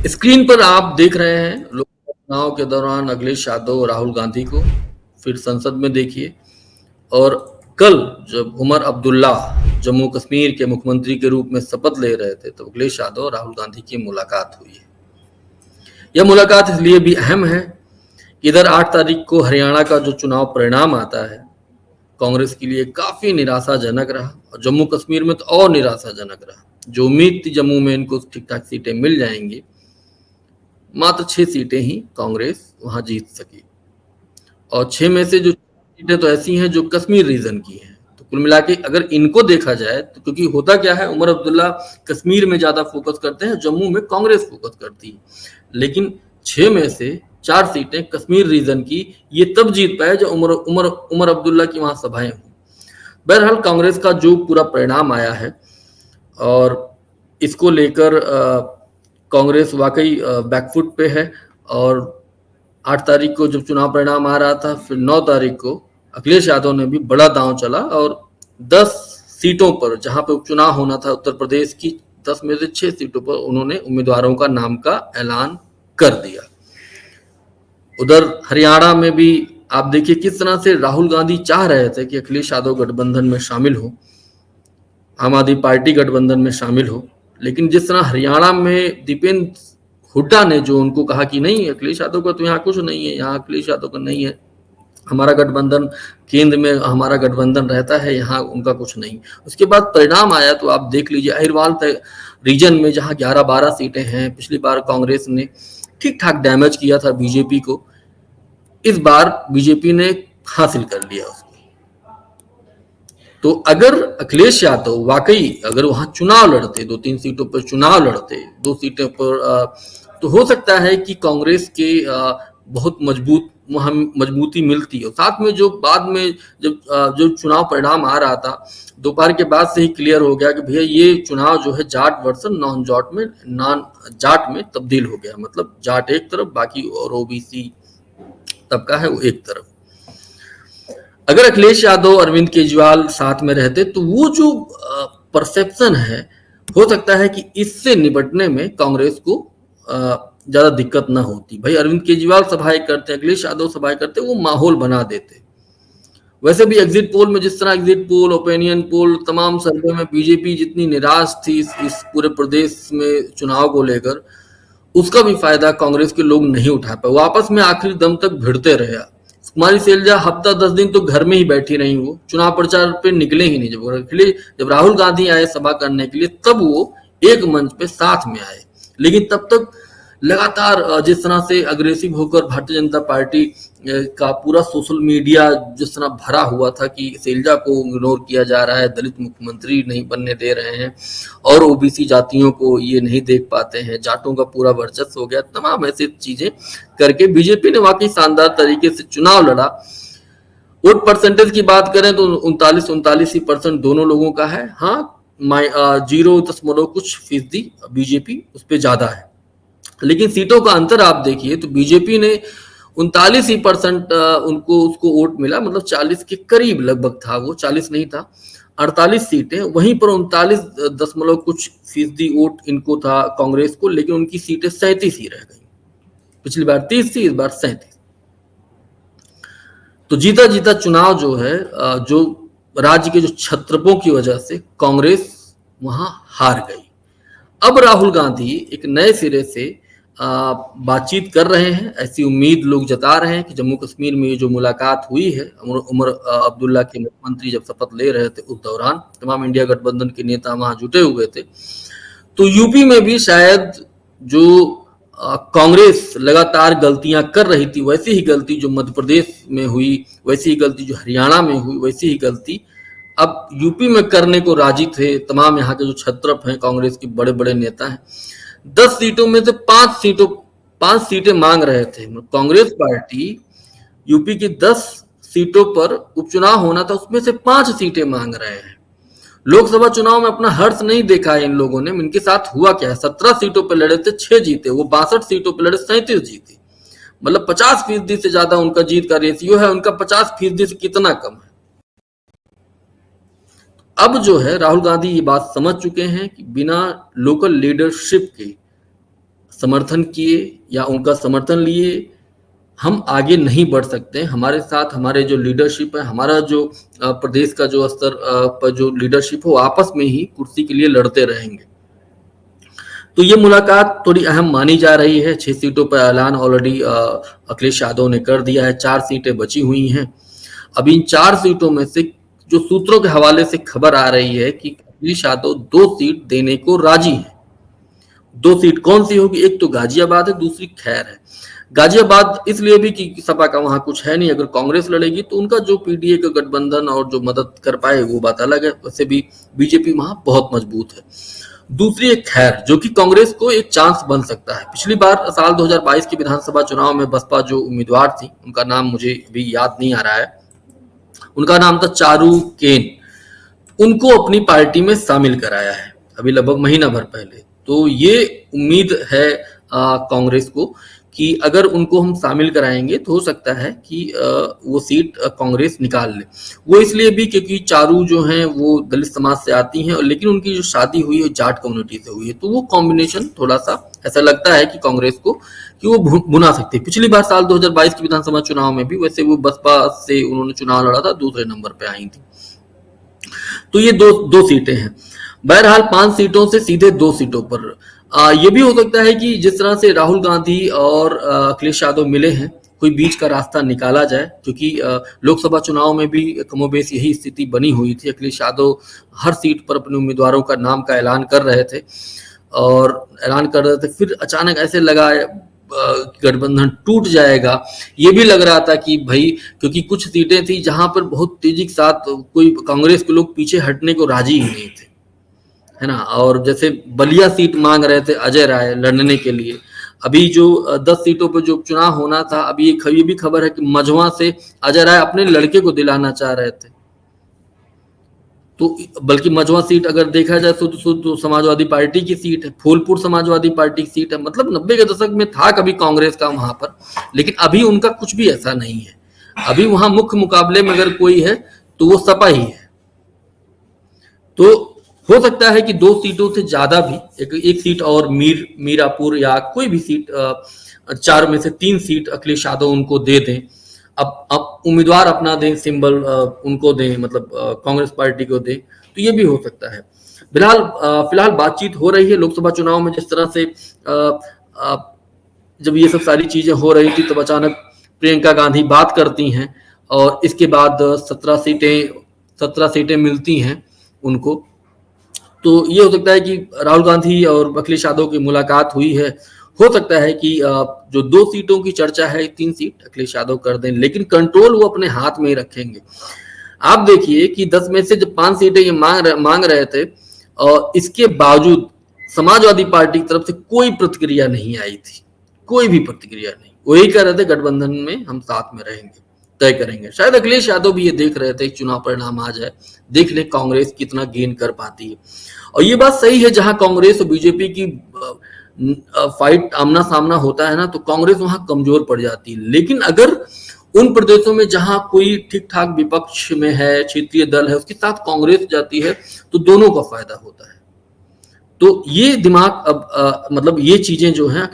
Screen पर आप देख रहे हैं लोकसभा चुनाव के दौरान अखिलेश यादव और राहुल गांधी को। फिर संसद में देखिए। और कल जब उमर अब्दुल्ला जम्मू कश्मीर के मुख्यमंत्री के रूप में शपथ ले रहे थे तो अखिलेश यादव और राहुल गांधी की मुलाकात हुई है। यह मुलाकात इसलिए भी अहम है कि इधर 8 तारीख को हरियाणा का जो चुनाव परिणाम आता है कांग्रेस के लिए काफी निराशाजनक रहा, और जम्मू कश्मीर में तो और निराशाजनक रहा। जो उम्मीद थी जम्मू में इनको ठीक ठाक सीटें मिल जाएंगी, मात्र 6 सीटें ही कांग्रेस वहां जीत सकी। और 6 में से जो सीटें तो ऐसी हैं जो कश्मीर रीजन की हैं। तो कुल मिला के अगर इनको देखा जाए तो, क्योंकि होता क्या है, उमर अब्दुल्ला कश्मीर में ज्यादा फोकस करते हैं, जम्मू में कांग्रेस फोकस करती है। लेकिन 6 में से 4 सीटें कश्मीर रीजन की ये तब जीत पाए जब उमर उमर उमर अब्दुल्ला की वहां सभाएं हुई। बहरहाल कांग्रेस का जो पूरा परिणाम आया है और इसको लेकर कांग्रेस वाकई बैकफुट पे है। और 8 तारीख को जब चुनाव परिणाम आ रहा था, फिर 9 तारीख को अखिलेश यादव ने भी बड़ा दांव चला और 10 सीटों पर, जहां पे उपचुनाव होना था उत्तर प्रदेश की, 10 में से 6 सीटों पर उन्होंने उम्मीदवारों का नाम का ऐलान कर दिया। उधर हरियाणा में भी आप देखिए किस तरह से राहुल गांधी चाह रहे थे कि अखिलेश यादव गठबंधन में शामिल हो, आम आदमी पार्टी गठबंधन में शामिल हो। लेकिन जिस तरह हरियाणा में दीपेंद्र हुड्डा ने जो उनको कहा कि नहीं, अखिलेश यादव का तो यहाँ कुछ नहीं है, यहाँ अखिलेश यादव का नहीं है, हमारा गठबंधन केंद्र में हमारा गठबंधन रहता है, यहाँ उनका कुछ नहीं। उसके बाद परिणाम आया तो आप देख लीजिए अहिरवाल रीजन में जहाँ 11-12 सीटें हैं, पिछली बार कांग्रेस ने ठीक ठाक डैमेज किया था बीजेपी को, इस बार बीजेपी ने हासिल कर लिया उसको। तो अगर अखिलेश यादव वाकई अगर वहां चुनाव लड़ते, 2-3 सीटों पर चुनाव लड़ते, 2 सीटों पर, तो हो सकता है कि कांग्रेस के बहुत मजबूती मिलती है। साथ में जो बाद में जो चुनाव परिणाम आ रहा था, दोपहर के बाद से ही क्लियर हो गया कि भैया ये चुनाव जो है जाट वर्सेस नॉन जाट में तब्दील हो गया। मतलब जाट एक तरफ, बाकी और ओबीसी तबका है वो एक तरफ। अगर अखिलेश यादव अरविंद केजरीवाल साथ में रहते तो वो जो परसेप्शन है, हो सकता है कि इससे निपटने में कांग्रेस को ज्यादा दिक्कत ना होती। भाई अरविंद केजरीवाल सभाएं करते, अखिलेश यादव सभाएं करते, वो माहौल बना देते। वैसे भी एग्जिट पोल में जिस तरह एग्जिट पोल, ओपिनियन पोल, तमाम सर्वे में बीजेपी जितनी निराश थी इस पूरे प्रदेश में चुनाव को लेकर, उसका भी फायदा कांग्रेस के लोग नहीं उठा पाए। वो आपस में आखिरी दम तक भिड़ते रहे। कुमारी सैलजा हफ्ता 10 दिन तो घर में ही बैठी रही, वो चुनाव प्रचार पे निकले ही नहीं। जब राहुल गांधी आए सभा करने के लिए तब वो एक मंच पे साथ में आए। लेकिन तब तक लगातार जिस तरह से अग्रेसिव होकर भारतीय जनता पार्टी का पूरा सोशल मीडिया जिस तरह भरा हुआ था कि सैलजा को इग्नोर किया जा रहा है, दलित मुख्यमंत्री नहीं बनने दे रहे हैं, और ओबीसी जातियों को ये नहीं देख पाते हैं, जाटों का पूरा वर्चस्व हो गया, तमाम ऐसी चीजें करके बीजेपी ने वाकई शानदार तरीके से चुनाव लड़ा। वोट परसेंटेज की बात करें तो 39% दोनों लोगों का है। हाँ, 0 कुछ फीसदी बीजेपी उस पर ज्यादा है। लेकिन सीटों का अंतर आप देखिए तो बीजेपी ने 39% उनको उसको वोट मिला, मतलब 40 के करीब लगभग था, वो 40 नहीं था, 48 सीटें। वहीं पर 39 कुछ फीसदी वोट इनको था कांग्रेस को, लेकिन उनकी सीटें 37 ही रह गई। पिछली बार 30 थी, इस बार 37। तो जीता जीता चुनाव जो है, जो राज्य के जो छत्रपों की वजह से कांग्रेस वहां हार गई। अब राहुल गांधी एक नए सिरे से बातचीत कर रहे हैं, ऐसी उम्मीद लोग जता रहे हैं कि जम्मू कश्मीर में जो मुलाकात हुई है उमर अब्दुल्ला के मुख्यमंत्री जब शपथ ले रहे थे उस दौरान तमाम इंडिया गठबंधन के नेता वहां जुटे हुए थे। तो यूपी में भी शायद जो कांग्रेस लगातार गलतियां कर रही थी, वैसी ही गलती जो मध्य प्रदेश में हुई, वैसी ही गलती जो हरियाणा में हुई, वैसी ही गलती अब यूपी में करने को राजी थे तमाम यहाँ के जो छत्रप हैं, कांग्रेस के बड़े बड़े नेता हैं। 10 सीटों में से 5 सीटें मांग रहे थे। कांग्रेस पार्टी यूपी की 10 सीटों पर उपचुनाव होना था, उसमें से 5 सीटें मांग रहे हैं। लोकसभा चुनाव में अपना हर्ष नहीं देखा है इन लोगों ने। इनके साथ हुआ क्या है, 17 सीटों पर लड़े थे, 6 जीते। वो 62 सीटों पर लड़े, 37 जीते। मतलब 50% से ज्यादा उनका जीत का रेशियो है, उनका 50% से कितना कम है। अब जो है राहुल गांधी ये बात समझ चुके हैं कि बिना लोकल लीडरशिप के समर्थन किए या उनका समर्थन लिए हम आगे नहीं बढ़ सकते। हमारे साथ हमारे जो लीडरशिप है, हमारा जो प्रदेश का जो स्तर पर जो लीडरशिप है, वो आपस में ही कुर्सी के लिए लड़ते रहेंगे। तो ये मुलाकात थोड़ी अहम मानी जा रही है। 6 सीटों पर ऐलान ऑलरेडी अखिलेश यादव ने कर दिया है, 4 सीटें बची हुई हैं। अब इन 4 सीटों में से जो सूत्रों के हवाले से खबर आ रही है कि अखिलेश यादव 2 सीट देने को राजी हैं। 2 सीट कौन सी होगी? एक तो गाजियाबाद है, दूसरी खैर है। गाजियाबाद इसलिए भी कि सपा का वहां कुछ है नहीं, अगर कांग्रेस लड़ेगी तो उनका जो पीडीए का गठबंधन और जो मदद कर पाए वो बात अलग है, वैसे भी बीजेपी वहां बहुत मजबूत है। दूसरी एक खैर, जो कि कांग्रेस को एक चांस बन सकता है। पिछली बार साल 2022 के विधानसभा चुनाव में बसपा जो उम्मीदवार थी, उनका नाम मुझे भी याद नहीं आ रहा है, उनका नाम था चारू केन, उनको अपनी पार्टी में शामिल कराया है अभी लगभग महीना भर पहले। तो ये उम्मीद है कांग्रेस को कि अगर उनको हम शामिल कराएंगे तो हो सकता है कि वो सीट कांग्रेस निकाल ले। वो इसलिए भी क्योंकि चारू जो हैं वो दलित समाज से आती हैं, लेकिन उनकी जो शादी हुई है जाट कम्युनिटी से हुई है, तो वो कॉम्बिनेशन थोड़ा सा ऐसा लगता है कि कांग्रेस को कि वो भुना सकती है। पिछली बार साल 2022 के विधानसभा चुनाव में भी वैसे वो बसपा से उन्होंने चुनाव लड़ा था, दूसरे नंबर पे आई थी। तो ये दो सीटें हैं। बहरहाल 5 सीटों से सीधे 2 सीटों पर ये भी हो सकता है कि जिस तरह से राहुल गांधी और अखिलेश यादव मिले हैं, कोई बीच का रास्ता निकाला जाए, क्योंकि लोकसभा चुनाव में भी कमोबेश यही स्थिति बनी हुई थी। अखिलेश यादव हर सीट पर अपने उम्मीदवारों का नाम का ऐलान कर रहे थे और ऐलान कर रहे थे, फिर अचानक ऐसे लगा गठबंधन टूट जाएगा। ये भी लग रहा था कि भाई, क्योंकि कुछ सीटें थी जहां पर बहुत तेजी के साथ कोई कांग्रेस के लोग पीछे हटने को राजी ही नहीं थे, है ना। और जैसे बलिया सीट मांग रहे थे अजय राय लड़ने के लिए। अभी जो 10 सीटों पर जो चुनाव होना था, अभी ये भी खबर है कि मझवा से अजय राय अपने लड़के को दिलाना चाह रहे थे। तो बल्कि मझवा सीट अगर देखा जाए तो समाजवादी पार्टी की सीट है, फूलपुर समाजवादी पार्टी की सीट है। मतलब 90 के दशक में था कभी कांग्रेस का वहां पर, लेकिन अभी उनका कुछ भी ऐसा नहीं है। अभी वहां मुख्य मुकाबले में अगर कोई है तो वो सपा ही है। तो हो सकता है कि 2 सीटों से ज्यादा भी एक सीट और मीरापुर या कोई भी सीट, 4 में से 3 सीट अखिलेश यादव उनको दे दें। अब उम्मीदवार अपना दें, सिंबल उनको दें, मतलब कांग्रेस पार्टी को दें, तो ये भी हो सकता है। फिलहाल बातचीत हो रही है। लोकसभा चुनाव में जिस तरह से जब ये सब सारी चीजें हो रही थी, तब अचानक प्रियंका गांधी बात करती हैं और इसके बाद 17 सीटें मिलती हैं उनको। तो ये हो सकता है कि राहुल गांधी और अखिलेश यादव की मुलाकात हुई है। हो सकता है कि जो 2 सीटों की चर्चा है, 3 सीट अखिलेश यादव कर दें, लेकिन कंट्रोल वो अपने हाथ में ही रखेंगे। आप देखिए कि 10 में से जब 5 सीटें ये मांग रहे थे, और इसके बावजूद समाजवादी पार्टी की तरफ से कोई प्रतिक्रिया नहीं आई थी, कोई भी प्रतिक्रिया नहीं। वही कह रहे थे गठबंधन में हम साथ में रहेंगे, तय करेंगे। शायद अखिलेश यादव भी ये देख रहे थे चुनाव परिणाम आ जाए, देख ले कांग्रेस कितना गेन कर पाती है। और ये बात सही है, जहां कांग्रेस और बीजेपी की फाइट आमना सामना होता है ना, तो कांग्रेस वहां कमजोर पड़ जाती है। लेकिन अगर उन प्रदेशों में जहां कोई ठीक ठाक विपक्ष में है, क्षेत्रीय दल है, उसके साथ कांग्रेस जाती है, तो दोनों का फायदा होता है। तो ये दिमाग अब मतलब ये चीजें जो हैं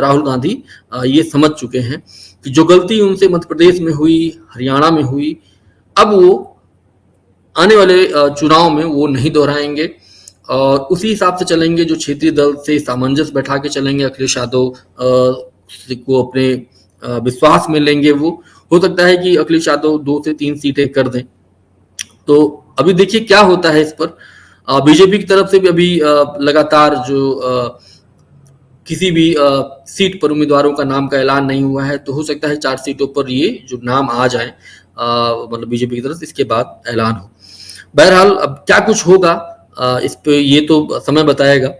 राहुल गांधी ये समझ चुके हैं कि जो गलती उनसे मध्य प्रदेश में हुई, हरियाणा में हुई, अब वो आने वाले चुनाव में वो नहीं दोहराएंगे और उसी हिसाब से चलेंगे, जो क्षेत्रीय दल से सामंजस्य बैठा के चलेंगे। अखिलेश यादव को अपने विश्वास में लेंगे। वो हो सकता है कि अखिलेश यादव 2 से 3 सीटें कर दें। तो अभी देखिए क्या होता है इस पर। बीजेपी की तरफ से भी अभी लगातार जो किसी भी सीट पर उम्मीदवारों का नाम का ऐलान नहीं हुआ है, तो हो सकता है 4 सीटों पर ये जो नाम आ जाए, मतलब बीजेपी की तरफ से, इसके बाद ऐलान हो। बहरहाल अब क्या कुछ होगा इस पे ये तो समय बताएगा।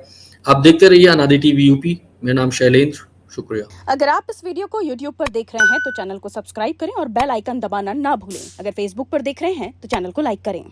आप देखते रहिए अनादि टीवी यूपी। मेरा नाम शैलेंद्र, शुक्रिया। अगर आप इस वीडियो को YouTube पर देख रहे हैं तो चैनल को सब्सक्राइब करें और बेल आइकन दबाना ना भूलें। अगर Facebook पर देख रहे हैं तो चैनल को लाइक करें।